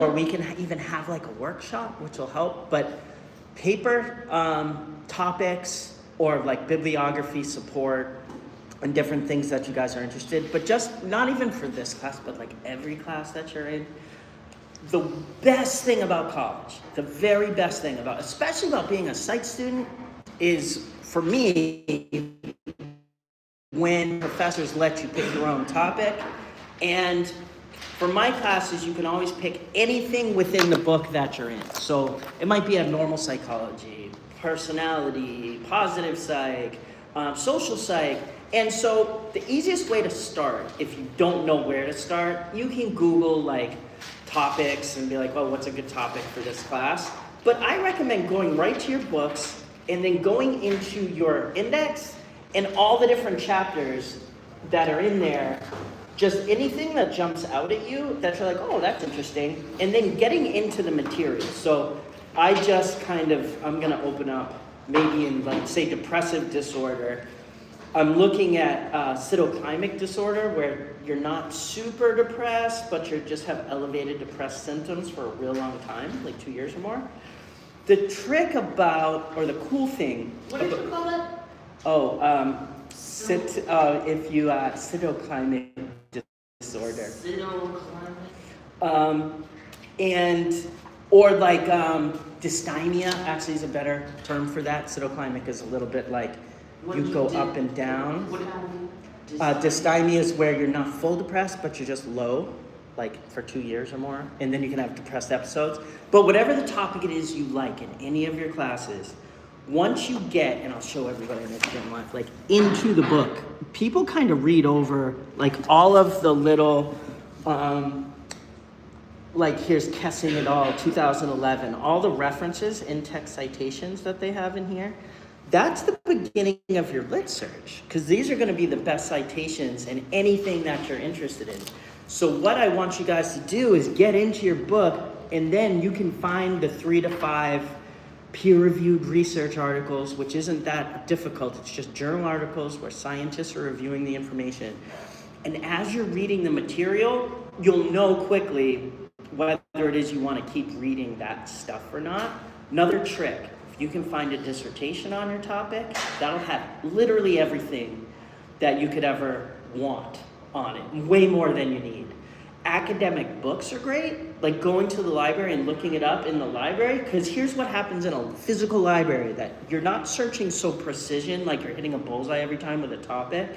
or we can even have like a workshop, which will help. But paper topics or like bibliography support and different things that you guys are interested, but just not even for this class, but like every class that you're in. The best thing about college, the very best thing about, especially about being a psych student, is for me, when professors let you pick your own topic. And for my classes, you can always pick anything within the book that you're in. So it might be abnormal psychology, personality, positive psych, social psych. And so the easiest way to start, if you don't know where to start, you can Google like topics and be like, oh, what's a good topic for this class? But I recommend going right to your books and then going into your index and all the different chapters that are in there, just anything that jumps out at you that you're like, oh, that's interesting, and then getting into the material. So I just I'm gonna open up maybe in like, say, depressive disorder. I'm looking at cytoclimic disorder, where you're not super depressed, but you just have elevated depressed symptoms for a real long time, like 2 years or more. The trick about, or the cool thing. What did you call that? Oh, cytoclimic disorder. Cytoclimic? Or like dysthymia actually is a better term for that. Cytoclimic is a little bit like you go up and down. Dysthymia is where you're not full depressed, but you're just low, like for 2 years or more, and then you can have depressed episodes. But whatever the topic it is you like in any of your classes, once you get, and I'll show everybody in life, like into the book, people kind of read over like all of the little, like here's Kessing et al., 2011, all the references in text citations that they have in here. That's the beginning of your lit search, because these are going to be the best citations in anything that you're interested in. So what I want you guys to do is get into your book, and then you can find the 3 to 5 peer-reviewed research articles, which isn't that difficult. It's just journal articles where scientists are reviewing the information. And as you're reading the material, you'll know quickly whether it is you want to keep reading that stuff or not. Another trick, if you can find a dissertation on your topic, that'll have literally everything that you could ever want on it, way more than you need. Academic books are great, like going to the library and looking it up in the library, because here's what happens in a physical library, that you're not searching so precision, like you're hitting a bullseye every time with a topic.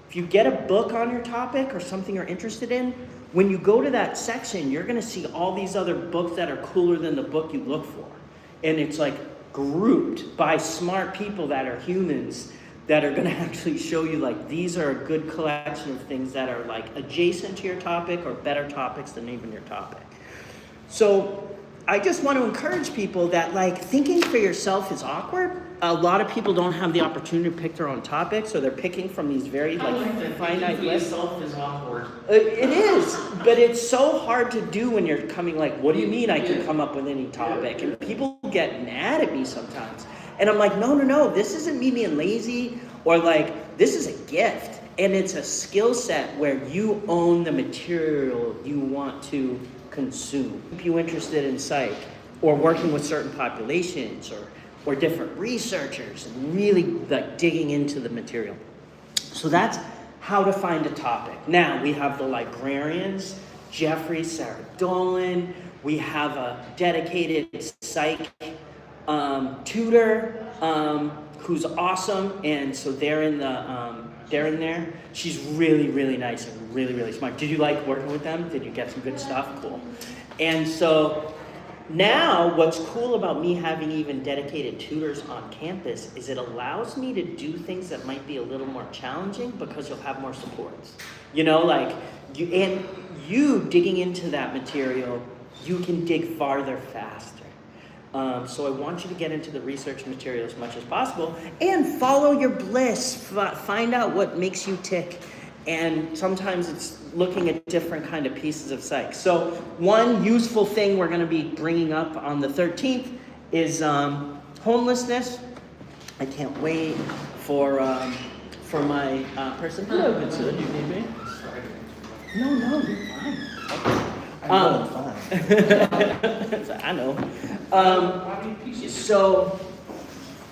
If you get a book on your topic or something you're interested in, when you go to that section, you're gonna see all these other books that are cooler than the book you look for. And it's like grouped by smart people that are humans that are gonna actually show you like, these are a good collection of things that are like adjacent to your topic or better topics than even your topic. So I just want to encourage people that like thinking for yourself is awkward. A lot of people don't have the opportunity to pick their own topics, so they're picking from these very like finite lists. Thinking for yourself is awkward. It is, but it's so hard to do when you're coming like, what do you mean I can come up with any topic? And people get mad at me sometimes. And I'm like, no, this isn't me being lazy, or like, this is a gift. And it's a skill set where you own the material you want to consume. Keep you interested in psych, or working with certain populations, or different researchers, and really like digging into the material. So that's how to find a topic. Now we have the librarians, Jeffrey, Sarah Dolan. We have a dedicated psych tutor who's awesome, and so they're in there. She's really nice and really smart. Did you like working with them? Did you get some good stuff? Cool. And so now what's cool about me having even dedicated tutors on campus is it allows me to do things that might be a little more challenging because you'll have more supports. You know, like you digging into that material, you can dig farther faster. So I want you to get into the research material as much as possible and follow your bliss. Find out what makes you tick. And sometimes it's looking at different kind of pieces of psych. So one useful thing we're going to be bringing up on the 13th is homelessness. I can't wait for my person. Hello, good sir. Do you need me? No, you're fine. Okay. I'm fine. I know. So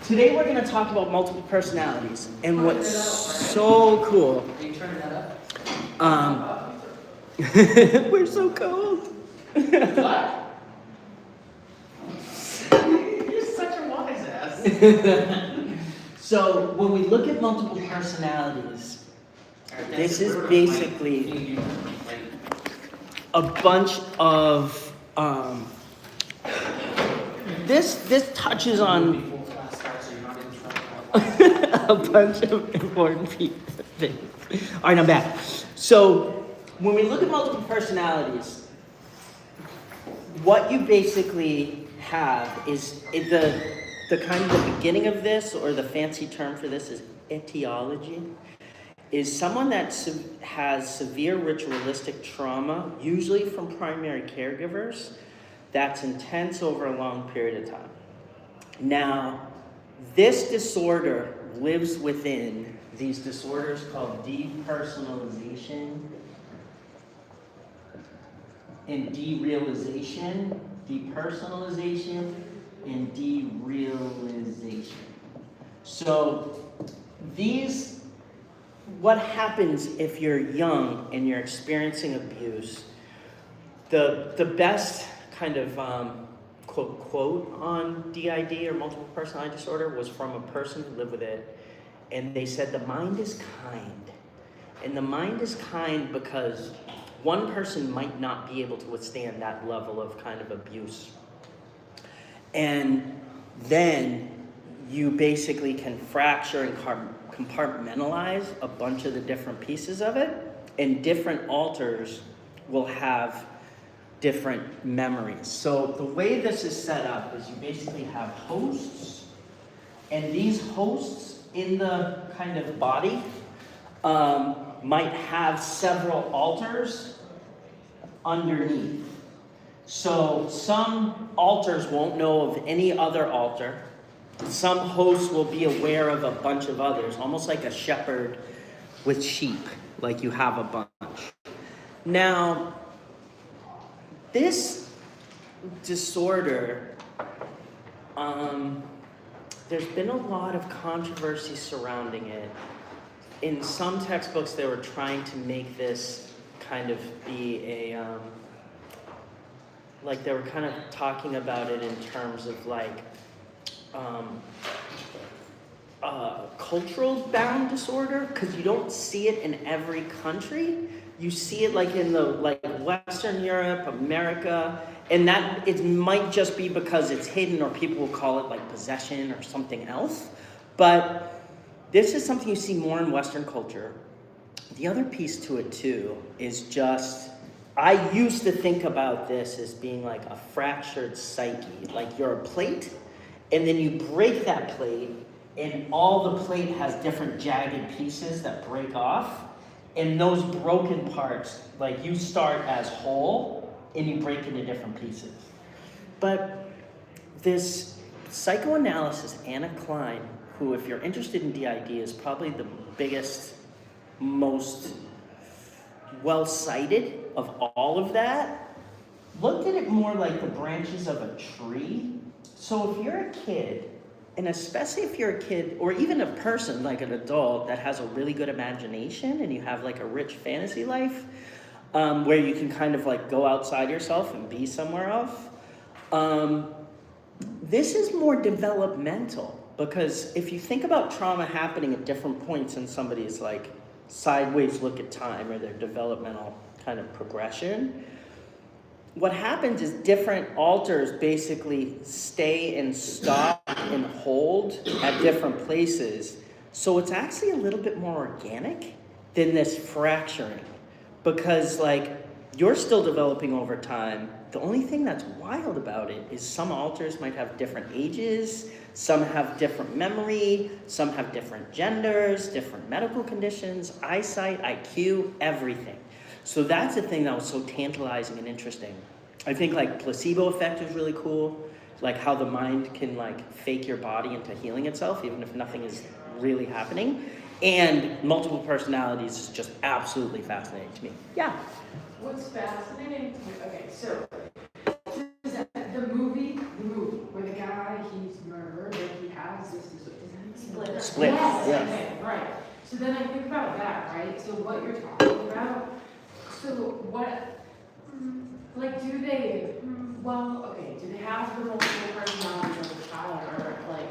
today we're going to talk about multiple personalities, and what's so cool. Are you turning that up? We're so cold. What? You're such a wise ass. So when we look at multiple personalities, this is basically a bunch of this touches on a bunch of important things. All right, I'm back. So when we look at multiple personalities, what you basically have is the kind of the beginning of this, or the fancy term for this is etiology, is someone that has severe ritualistic trauma, usually from primary caregivers, that's intense over a long period of time. Now, this disorder lives within these disorders called depersonalization and derealization, depersonalization and derealization. So what happens if you're young and you're experiencing abuse, the best kind of quote on DID or multiple personality disorder was from a person who lived with it, and they said the mind is kind. And the mind is kind because one person might not be able to withstand that level of kind of abuse. And then you basically can fracture and compartmentalize a bunch of the different pieces of it, and different alters will have different memories. So the way this is set up is you basically have hosts, and these hosts in the kind of body might have several alters underneath. So some alters won't know of any other alter. Some hosts will be aware of a bunch of others, almost like a shepherd with sheep, like you have a bunch. Now, this disorder, there's been a lot of controversy surrounding it. In some textbooks, they were trying to make this kind of be a, like they were kind of talking about it in terms of like cultural bound disorder, because you don't see it in every country. You see it like in the Western Europe, America, and that it might just be because it's hidden, or people will call it like possession or something else. But this is something you see more in Western culture. The other piece to it too is just, I used to think about this as being like a fractured psyche. Like you're a plate, and then you break that plate, and all the plate has different jagged pieces that break off. And those broken parts, like you start as whole, and you break into different pieces. But this psychoanalysis, Anna Klein, who, if you're interested in DID, is probably the biggest, most well-cited of all of that, looked at it more like the branches of a tree. So if you're a kid, and especially if you're a kid, or even a person like an adult that has a really good imagination, and you have like a rich fantasy life, where you can kind of like go outside yourself and be somewhere else, this is more developmental. Because if you think about trauma happening at different points in somebody's like sideways look at time, or their developmental kind of progression, what happens is different alters basically stay and stop and hold at different places. So it's actually a little bit more organic than this fracturing, because like you're still developing over time. The only thing that's wild about it is some alters might have different ages, some have different memory, some have different genders, different medical conditions, eyesight, IQ, everything. So that's the thing that was so tantalizing and interesting. I think like placebo effect is really cool, like how the mind can like fake your body into healing itself, even if nothing is really happening. And multiple personalities is just absolutely fascinating to me. Yeah. What's fascinating to me, okay, so the movie where the guy he's murdered, like he has this Split. Split. Yes. Yeah. Okay, right. So then I think about that, right? So what you're talking about. So what, like, do they? Well, okay. Do they have the multiple personalities of the child, or like,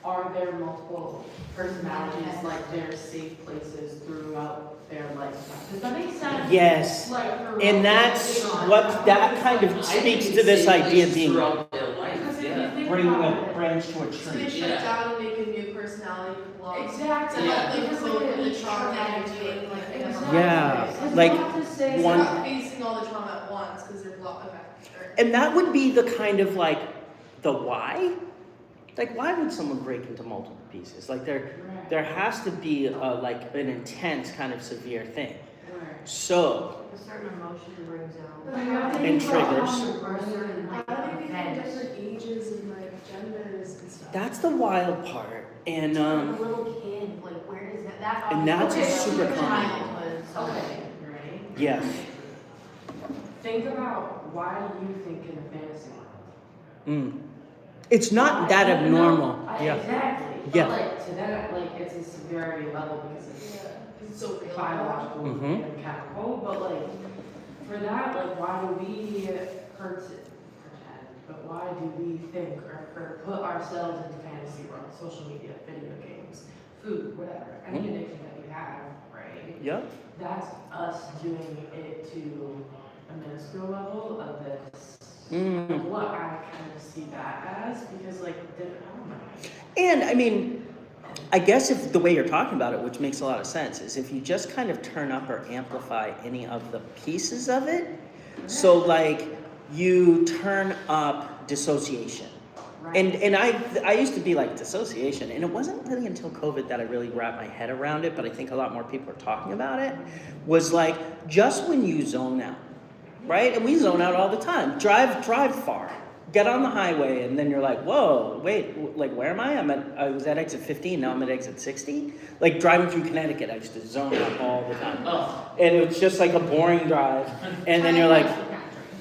are there multiple personalities, like their safe places throughout their lifetime? Does that make sense? Yes. Like, And that's what that kind of speaks to this idea of being throughout their life. Because if Yeah. you think bringing about a it, branch to a So they tree. shut Yeah. down and make a new personality with love. exactly. To help them Because cope with the each trauma that traumatic you're doing, like, they never Exactly. Yeah, It's like, not to say They're one- not facing all the trauma at once because they're blocked. Okay. Sure. And that would be the kind of like the why. Like, why would someone break into multiple pieces? Like, there has to be like an intense kind of severe thing. So, A certain emotion brings out. And triggers. Or a certain like How do they think event. different ages and like genders and stuff? that's the wild part. And A little kid, like where does that? And that's a super common. Childhood, something. Right? yes. Think about why do you think in a fantasy world? It's not that No, abnormal. Yeah. Exactly. Yeah. But like to that, like it's a severity level because it's Yeah. It's so real. biological Mhm. and chemical. But like for that, like why do we pretend? But why do we think or put ourselves into fantasy world, social media, video games, food, whatever, any Mhm. addiction that you have, right? Yep. That's us doing it to a minuscule level of this. Mm. Of what I kind of see that as, because like, I don't know. And I mean, I guess if the way you're talking about it, which makes a lot of sense, is if you just kind of turn up or amplify any of the pieces of it. So like you turn up dissociation. Right. And I used to be like dissociation, and it wasn't really until COVID that I really wrapped my head around it, but I think a lot more people are talking about it, was like just when you zone out, right? And we zone out all the time. Drive far. Get on the highway, and then you're like, whoa, wait, like where am I? I was at exit 15, now I'm at exit 60. Like driving through Connecticut, I used to zone out all the time. Oh. And it was just like a boring drive. And then you're like,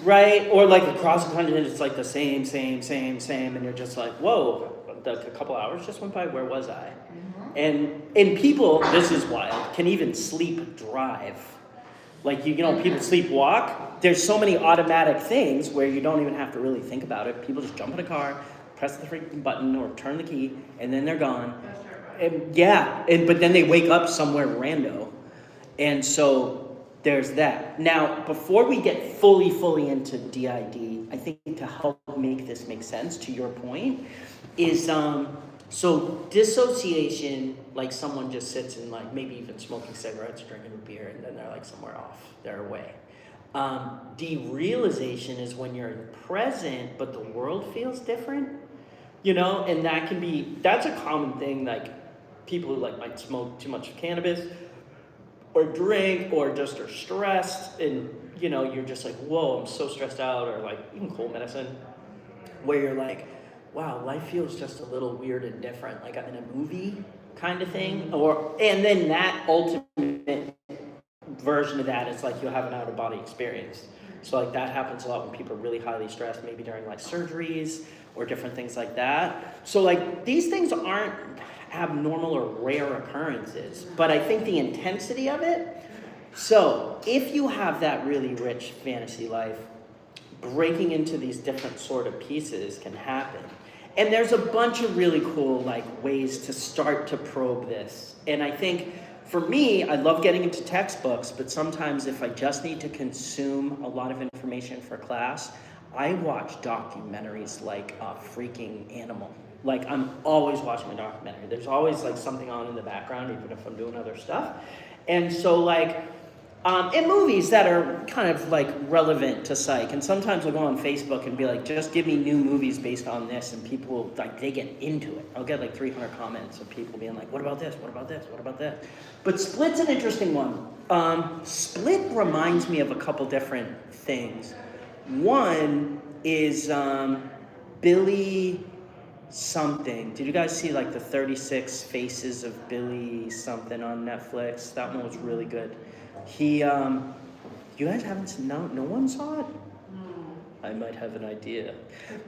right? Or like across the country, and it's like the same, and you're just like, whoa, like a couple hours just went by, where was I? And people, this is wild, can even sleep drive. Like, you know, people sleepwalk. There's so many automatic things where you don't even have to really think about it. People just jump in a car, press the freaking button or turn the key, and then they're gone. That's terrifying. And, yeah, but then they wake up somewhere rando. And so there's that. Now, before we get fully into DID, I think to help make this make sense, to your point, is so dissociation, like someone just sits and like maybe even smoking cigarettes, drinking a beer, and then they're like somewhere off, they're away. Derealization is when you're present, but the world feels different, you know, and that's a common thing. Like people who like might smoke too much cannabis or drink or just are stressed, and you know, you're just like, whoa, I'm so stressed out, or like even cold medicine, where you're like, wow, life feels just a little weird and different, like I'm in a movie kind of thing. And then that ultimate version of that is like you'll have an out-of-body experience. So like that happens a lot when people are really highly stressed, maybe during like surgeries or different things like that. So like these things aren't abnormal or rare occurrences, but I think the intensity of it. So if you have that really rich fantasy life, breaking into these different sort of pieces can happen. And there's a bunch of really cool like ways to start to probe this. And I think for me, I love getting into textbooks, but sometimes if I just need to consume a lot of information for class, I watch documentaries like a freaking animal. Like I'm always watching a documentary. There's always like something on in the background, even if I'm doing other stuff. And so like, and movies that are kind of like relevant to psych. And sometimes I'll go on Facebook and be like, just give me new movies based on this. And people will, like, they get into it. I'll get like 300 comments of people being like, what about this? What about this? What about this? But Split's an interesting one. Split reminds me of a couple different things. One is Billy something. Did you guys see like the 36 Faces of Billy something on Netflix? That one was really good. He, you guys haven't seen, no one saw it? I might have an idea.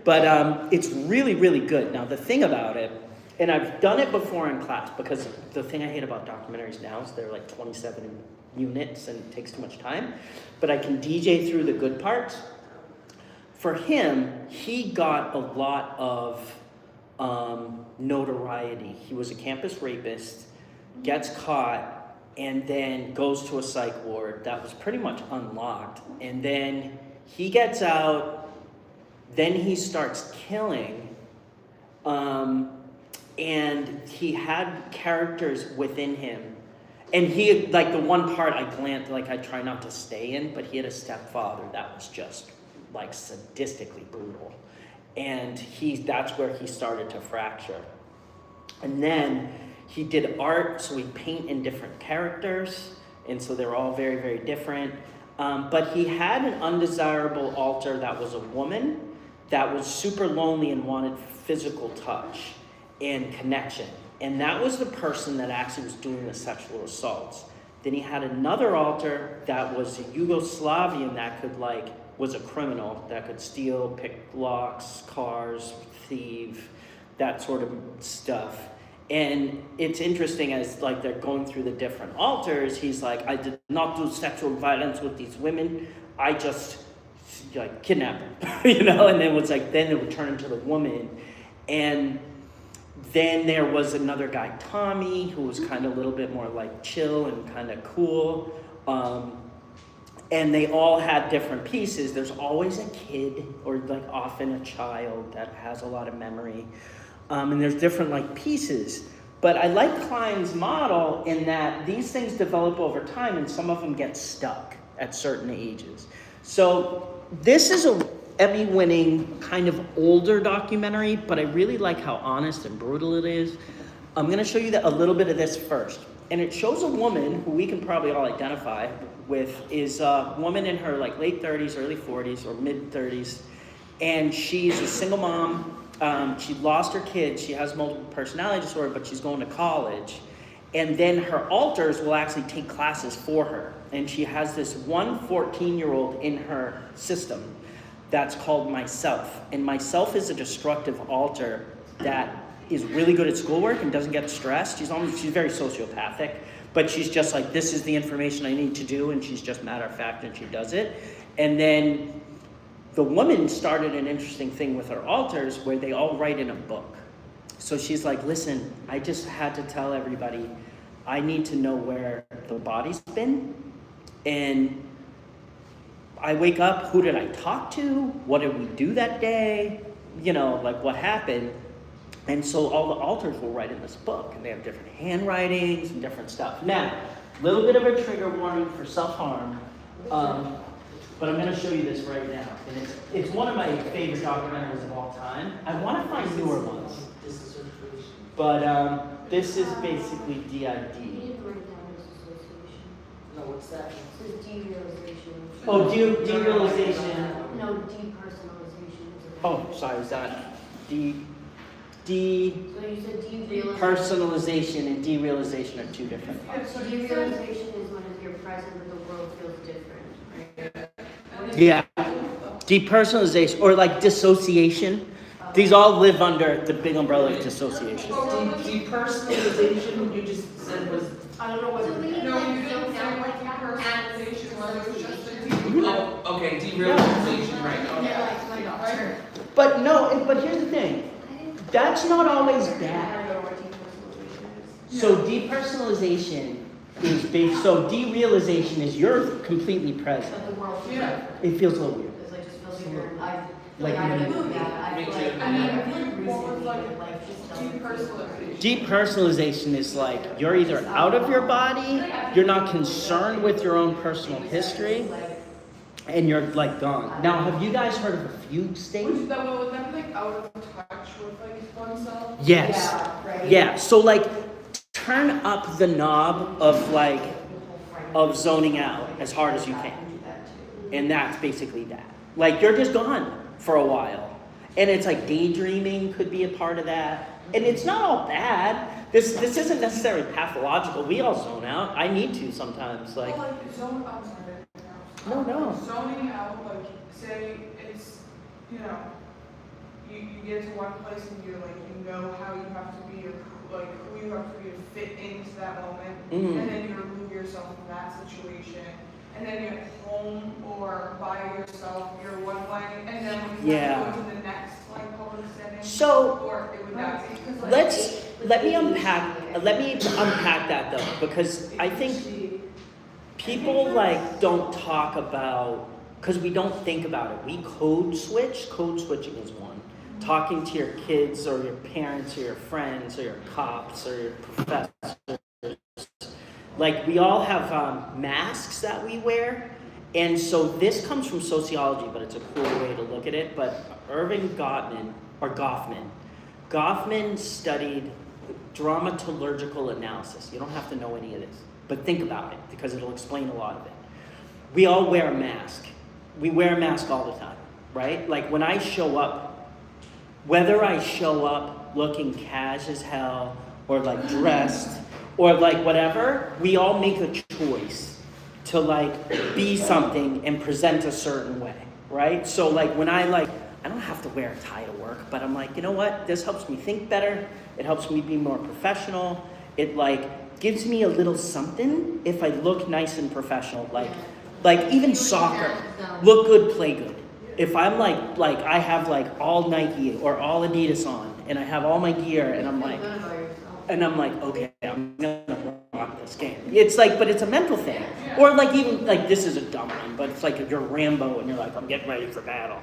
But it's really, really good. Now, the thing about it, and I've done it before in class, because the thing I hate about documentaries now is they're like 27 units and it takes too much time. But I can DJ through the good parts. For him, he got a lot of notoriety. He was a campus rapist, gets caught, and then goes to a psych ward that was pretty much unlocked. And then he gets out, then he starts killing, and he had characters within him. And he, like the one part I glanced, like I try not to stay in, but he had a stepfather that was just like sadistically brutal. And that's where he started to fracture. And then he did art, so he'd paint in different characters, and so they're all very, very different. But he had an undesirable alter that was a woman that was super lonely and wanted physical touch and connection. And that was the person that actually was doing the sexual assaults. Then he had another alter that was a Yugoslavian that could was a criminal that could steal, pick locks, cars, thieve, that sort of stuff. And it's interesting as they're going through the different alters, he's like, I did not do sexual violence with these women. I just kidnap them, and then it was then it would turn into the woman. And then there was another guy, Tommy, who was kind of a little bit more chill and kind of cool. And they all had different pieces. There's always a kid or often a child that has a lot of memory. And there's different pieces. But I like Klein's model in that these things develop over time and some of them get stuck at certain ages. So this is a Emmy-winning kind of older documentary, but I really like how honest and brutal it is. I'm going to show you a little bit of this first. And it shows a woman who we can probably all identify with, is a woman in her late 30s, early 40s, or mid 30s. And she's a single mom. She lost her kids. She has multiple personality disorder, but she's going to college. And then her alters will actually take classes for her. And she has this one 14-year-old in her system that's called Myself. And Myself is a destructive alter that is really good at schoolwork and doesn't get stressed. She's very sociopathic, but she's just this is the information I need to do, and she's just matter of fact, and she does it. And then the woman started an interesting thing with her alters where they all write in a book. So she's like, listen, I just had to tell everybody, I need to know where the body's been, and I wake up, who did I talk to? What did we do that day? What happened? And so all the alters will write in this book, and they have different handwritings and different stuff. Now, a little bit of a trigger warning for self-harm, but I'm going to show you this right now. And it's one of my favorite documentaries of all time. I want to find newer ones. But this is basically DID. You need to write down disassociation. No, what's that? It says derealization. Oh, derealization. No, depersonalization. Oh, sorry, is that So you said derealization. Personalization and derealization are two different things. So derealization is when you're present but the world feels different, right? Yeah. Depersonalization or dissociation. These all live under the big umbrella of dissociation. Depersonalization, you just said was. I don't know what. So we need No, to you didn't sound say like that. personalization, well, it was just a Mhm. Oh, okay, derealization, right, okay. Yeah, my doctor. But no, but here's the thing. That's not always bad. I don't know what depersonalization is. So depersonalization is based, so derealization is you're completely present. But the world feels Yeah. different. It feels a little weird. It's just feels like you're, I feel Like like I you're- don't do that. I Me feel too. like, I feel like What was recently, just doesn't feel depersonalization? Depersonalization is you're either out of your body, you're not concerned with your own personal history, and you're gone. Now, have you guys heard of a fugue state? Would that be out of touch with oneself? Yes. Yeah, right. Yeah. So turn up the knob of zoning out as hard as you can. And that's basically that. You're just gone for a while. And it's like daydreaming could be a part of that. And it's not all bad. This isn't necessarily pathological. We all zone out. I need to sometimes. Like, Well, like zone, I'm sorry. No. Zoning out, like, say it's, you know, you get to one place and you're like, you know how you have to be, or like who you have to be to fit into that moment, and then you remove yourself from that situation, and then you're at home or by yourself, you're one way, and then when you have to go to the next like public setting, So or it would not be. let me unpack that though, because I think people like don't talk about, because we don't think about it. We code switch. Code switching is one. Talking to your kids or your parents or your friends or your cops or your professors. Like we all have masks that we wear. And so this comes from sociology, but it's a cool way to look at it. But Goffman studied dramatological analysis. You don't have to know any of this, but think about it because it'll explain a lot of it. We all wear a mask. We wear a mask all the time, right? Like when I show up, whether I show up looking cash as hell or like dressed or like whatever, we all make a choice to like be something and present a certain way, right? So like when I don't have to wear a tie to work, but I'm like, you know what? This helps me think better. It helps me be more professional. It like gives me a little something if I look nice and professional. Like even soccer, look good, play good. If I'm like I have like all Nike or all Adidas on, and I have all my gear, and I'm like, okay, I'm gonna rock this game. It's like, but it's a mental thing. Or like even like this is a dumb one, but it's like if you're Rambo and you're like, I'm getting ready for battle.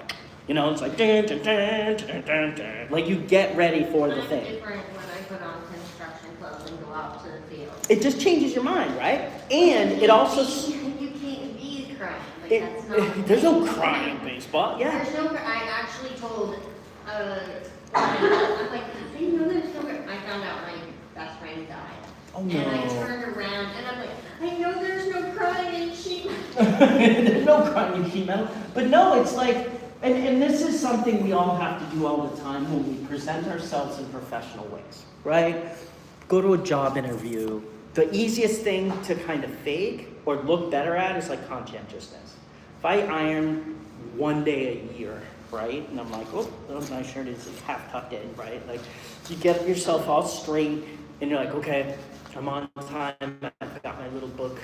You know, it's like dun, dun, dun, dun, dun, dun. Like you get ready for the thing. It's different when I put on construction clothes and go out to the field. It just changes your mind, right? And it also You can't be crying. Like that's not. there's no crying in baseball. Yeah. There's no. I actually told. I'm like, I know there's no. I found out my best friend died. Oh no. And I turned around and I'm like, I know there's no crying in sheet metal. There's no crying in sheet metal. But no, it's like, and this is something we all have to do all the time when we present ourselves in professional ways, right? Go to a job interview. The easiest thing to kind of fake or look better at is like conscientiousness. If I iron one day a year, right? And I'm like, oh, my shirt is half tucked in, right? Like you get yourself all straight and you're like, okay, I'm on time. I've got my little book.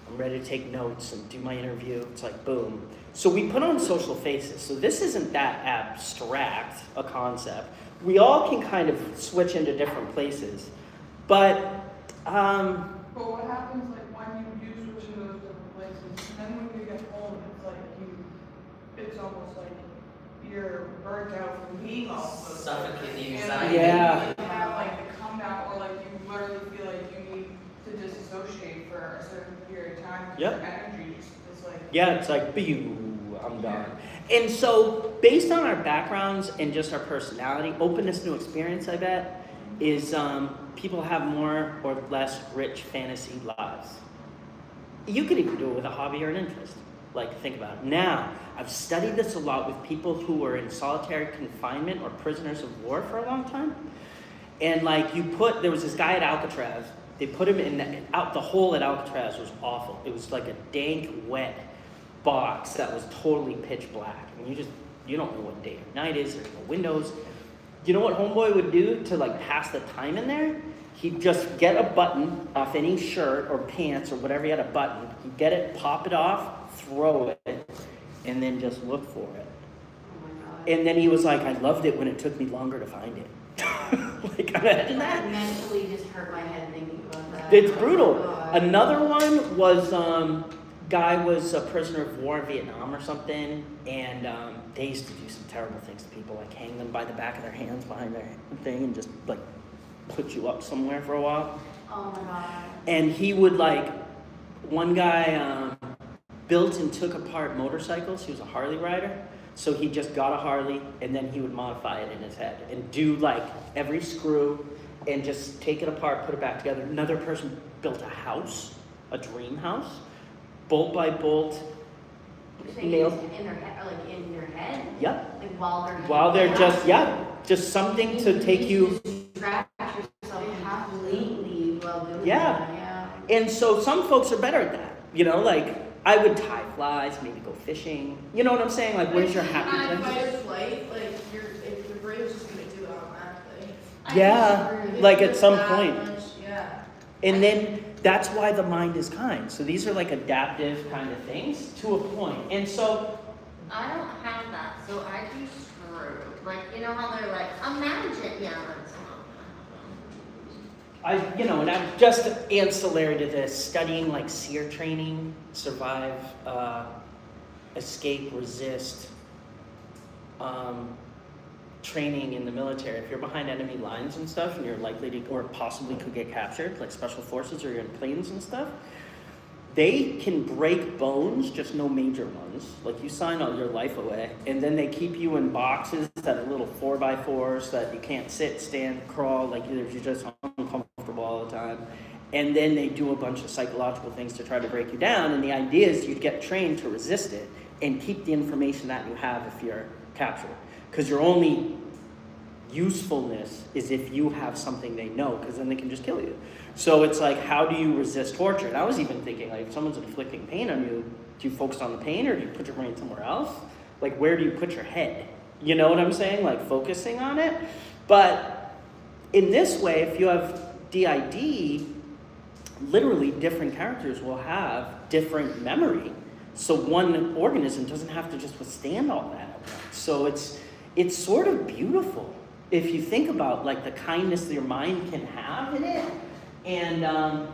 I'm ready to take notes and do my interview. It's like, boom. So we put on social faces. So this isn't that abstract a concept. We all can kind of switch into different places. But what happens like when you do switch to those different places, and then when you get home, it's almost like you're burnt out from being all of those Suffocating places. anxiety. Yeah. You have like the come down, or like you literally feel like you need to disassociate for a certain period of time. Yep. Your energy just is like. yeah, it's like, I'm done. And so based on our backgrounds and just our personality, openness to new experience, I bet, is people have more or less rich fantasy lives. You could even do it with a hobby or an interest. Like, think about it. Now, I've studied this a lot with people who were in solitary confinement or prisoners of war for a long time. And like there was this guy at Alcatraz, they put him in the hole at Alcatraz was awful. It was like a dank, wet box that was totally pitch black. And you don't know what day or night is, there's no windows. You know what homeboy would do to like pass the time in there? He'd just get a button off any shirt or pants or whatever he had a button. He'd get it, pop it off, throw it, and then just look for it. Oh my God. And then he was like, I loved it when it took me longer to find it. Like, imagine that. I mentally just hurt my head thinking about that. It's brutal. Oh my God. Another one was, guy was a prisoner of war in Vietnam or something, and they used to do some terrible things to people, like hang them by the back of their hands behind their thing and just like put you up somewhere for a while. Oh my God. And he would like, one guy built and took apart motorcycles. He was a Harley rider. So he just got a Harley and then he would modify it in his head and do like every screw and just take it apart, put it back together. Another person built a house, a dream house, bolt by bolt, You're saying Nailed. in their head, or like in their head? Yep. Like while They're just, yeah, just something to take you. Distract yourself completely while doing Yeah. that, yeah. And so some folks are better at that. You know, like I would tie flies, maybe go fishing. You know what I'm saying? Like, where's your happy Fight place? or flight, like your brain's just gonna do it automatically. Yeah, If like you at do some that point. much, yeah. And then that's why the mind is kind. So these are like adaptive kind of things to a point. And so, I don't have that, so I do screw. Like, you know how they're like, imagine, yeah, that's and I'm just ancillary to this, studying like SEER training, survive, escape, resist, training in the military. If you're behind enemy lines and stuff and you're likely to, or possibly could get captured, like special forces or you're in planes and stuff, they can break bones, just no major ones. Like you sign all your life away and then they keep you in boxes that are little 4x4s that you can't sit, stand, crawl, like you're just uncomfortable all the time. And then they do a bunch of psychological things to try to break you down. And the idea is you'd get trained to resist it and keep the information that you have if you're captured. Because your only usefulness is if you have something they know, because then they can just kill you. So it's like, how do you resist torture? And I was even thinking, like, if someone's inflicting pain on you, do you focus on the pain or do you put your brain somewhere else? Like, where do you put your head? You know what I'm saying? Like, focusing on it. But in this way, if you have DID, literally different characters will have different memory. So one organism doesn't have to just withstand all that at once. So it's sort of beautiful if you think about like the kindness that your mind can have in it. And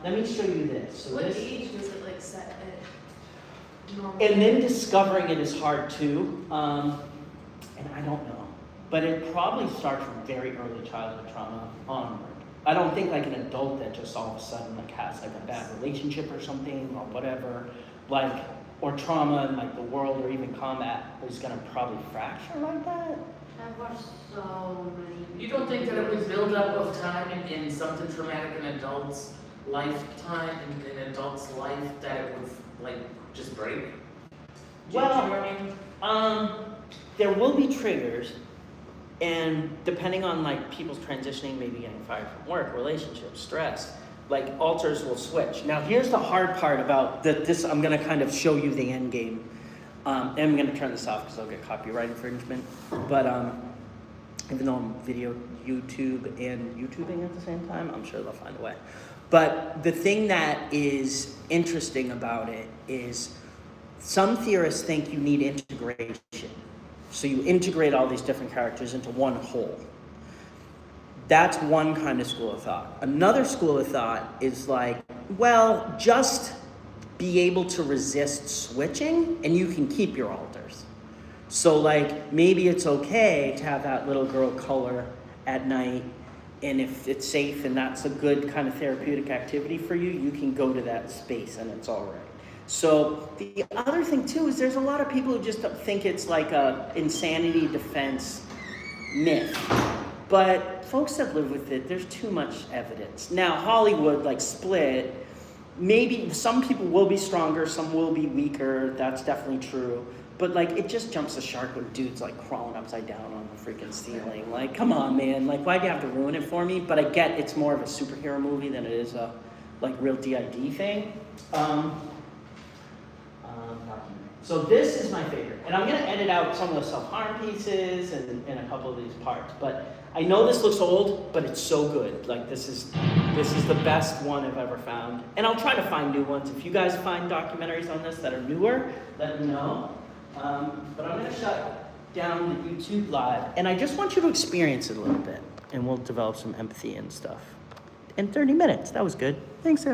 let me show you this. So What this, age does it like set at normal? and then discovering it is hard too. And I don't know, but it probably starts from very early childhood trauma onward. I don't think like an adult that just all of a sudden like has like a bad relationship or something or whatever, like, or trauma in like the world or even combat is gonna probably fracture like that. I've watched so many. You don't think that it was build up of time in something traumatic in an adult's lifetime, in an adult's life, that it would like just break? Do you know what I mean? There will be triggers, and depending on like people's transitioning, maybe getting fired from work, relationships, stress, like alters will switch. Now here's the hard part about this. I'm gonna kind of show you the end game. And I'm gonna turn this off because I'll get copyright infringement. But even though I'm video YouTube and YouTubing at the same time, I'm sure they'll find a way. But the thing that is interesting about it is some theorists think you need integration. So you integrate all these different characters into one whole. That's one kind of school of thought. Another school of thought is like, well, just be able to resist switching and you can keep your alters. So like maybe it's okay to have that little girl color at night, and if it's safe and that's a good kind of therapeutic activity for you, you can go to that space and it's all right. So the other thing too is there's a lot of people who just think it's like a insanity defense myth. But folks that live with it, there's too much evidence. Now Hollywood, like Split, maybe some people will be stronger, some will be weaker, that's definitely true. But like it just jumps the shark when dudes like crawling upside down on the freaking ceiling. Like, come on, man, like why do you have to ruin it for me? But I get it's more of a superhero movie than it is a like real DID thing. So this is my favorite, and I'm gonna edit out some of the self-harm pieces and a couple of these parts, but I know this looks old, but it's so good. Like this is the best one I've ever found, and I'll try to find new ones. If you guys find documentaries on this that are newer, let me know. But I'm gonna shut down the YouTube live, and I just want you to experience it a little bit, and we'll develop some empathy and stuff. In 30 minutes, that was good. Thanks, everyone.